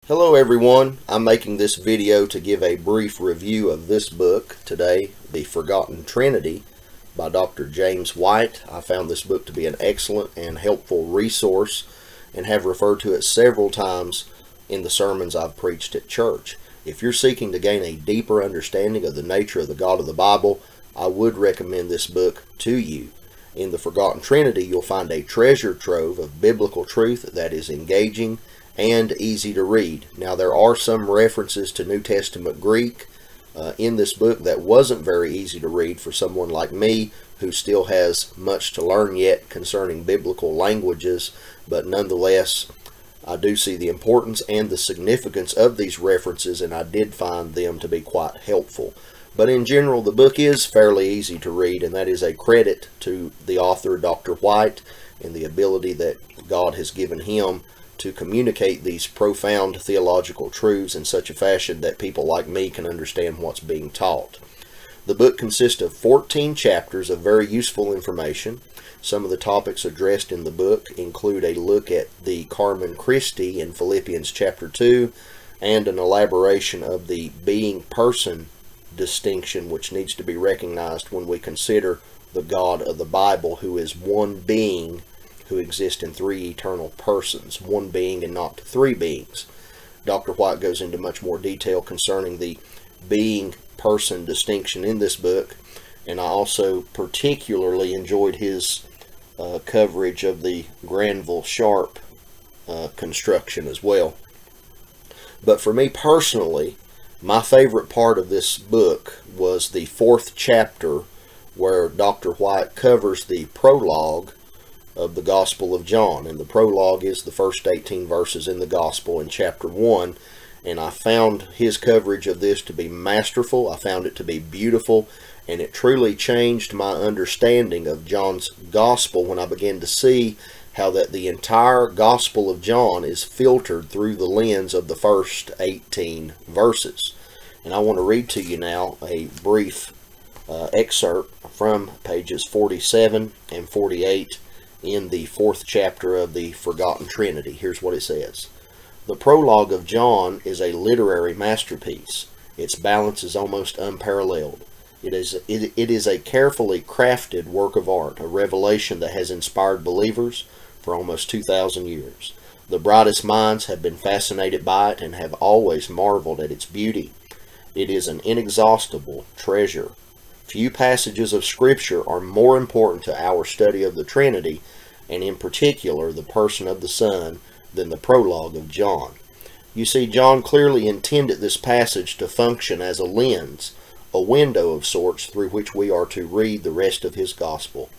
Hello everyone, I'm making this video to give a brief review of this book today, The Forgotten Trinity by Dr. James White. I found this book to be an excellent and helpful resource and have referred to it several times in the sermons I've preached at church. If you're seeking to gain a deeper understanding of the nature of the God of the Bible, I would recommend this book to you. In The Forgotten Trinity, you'll find a treasure trove of biblical truth that is engaging and easy to read. Now, there are some references to New Testament Greek in this book that wasn't very easy to read for someone like me who still has much to learn yet concerning biblical languages, but nonetheless, I do see the importance and the significance of these references, and I did find them to be quite helpful. But in general, the book is fairly easy to read, and that is a credit to the author, Dr. White, and the ability that God has given him to communicate these profound theological truths in such a fashion that people like me can understand what's being taught. The book consists of 14 chapters of very useful information. Some of the topics addressed in the book include a look at the Carmen Christi in Philippians chapter 2 and an elaboration of the being-person distinction which needs to be recognized when we consider the God of the Bible, who is one being who exist in three eternal persons, one being and not three beings. Dr. White goes into much more detail concerning the being-person distinction in this book, and I also particularly enjoyed his coverage of the Granville-Sharp construction as well. But for me personally, my favorite part of this book was the 4th chapter, where Dr. White covers the prologue of the Gospel of John. And the prologue is the first 18 verses in the Gospel in chapter 1. And I found his coverage of this to be masterful. I found it to be beautiful. And it truly changed my understanding of John's Gospel when I began to see how that the entire Gospel of John is filtered through the lens of the first 18 verses. And I want to read to you now a brief excerpt from pages 47 and 48 in the 4th chapter of The Forgotten Trinity. Here's what it says. The prologue of John is a literary masterpiece. Its balance is almost unparalleled. It is a carefully crafted work of art, a revelation that has inspired believers for almost 2,000 years. The brightest minds have been fascinated by it and have always marveled at its beauty. It is an inexhaustible treasure. Few passages of Scripture are more important to our study of the Trinity, and in particular the person of the Son, than the prologue of John. You see, John clearly intended this passage to function as a lens, a window of sorts through which we are to read the rest of his Gospel.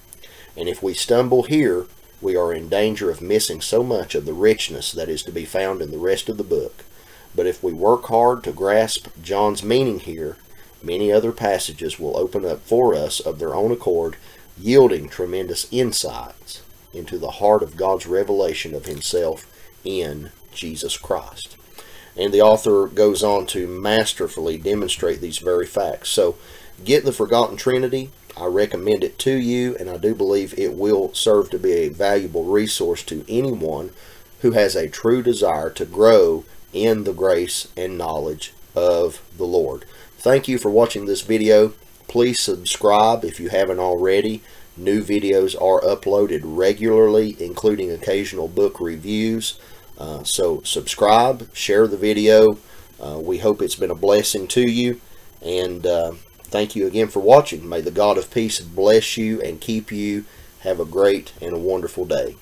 And if we stumble here, we are in danger of missing so much of the richness that is to be found in the rest of the book. But if we work hard to grasp John's meaning here, many other passages will open up for us of their own accord, yielding tremendous insights into the heart of God's revelation of himself in Jesus Christ. And the author goes on to masterfully demonstrate these very facts. So get The Forgotten Trinity. I recommend it to you, and I do believe it will serve to be a valuable resource to anyone who has a true desire to grow in the grace and knowledge of the Lord. Thank you for watching this video. Please subscribe if you haven't already. New videos are uploaded regularly, including occasional book reviews. So subscribe, share the video. We hope it's been a blessing to you. And thank you again for watching. May the God of peace bless you and keep you. Have a great and a wonderful day.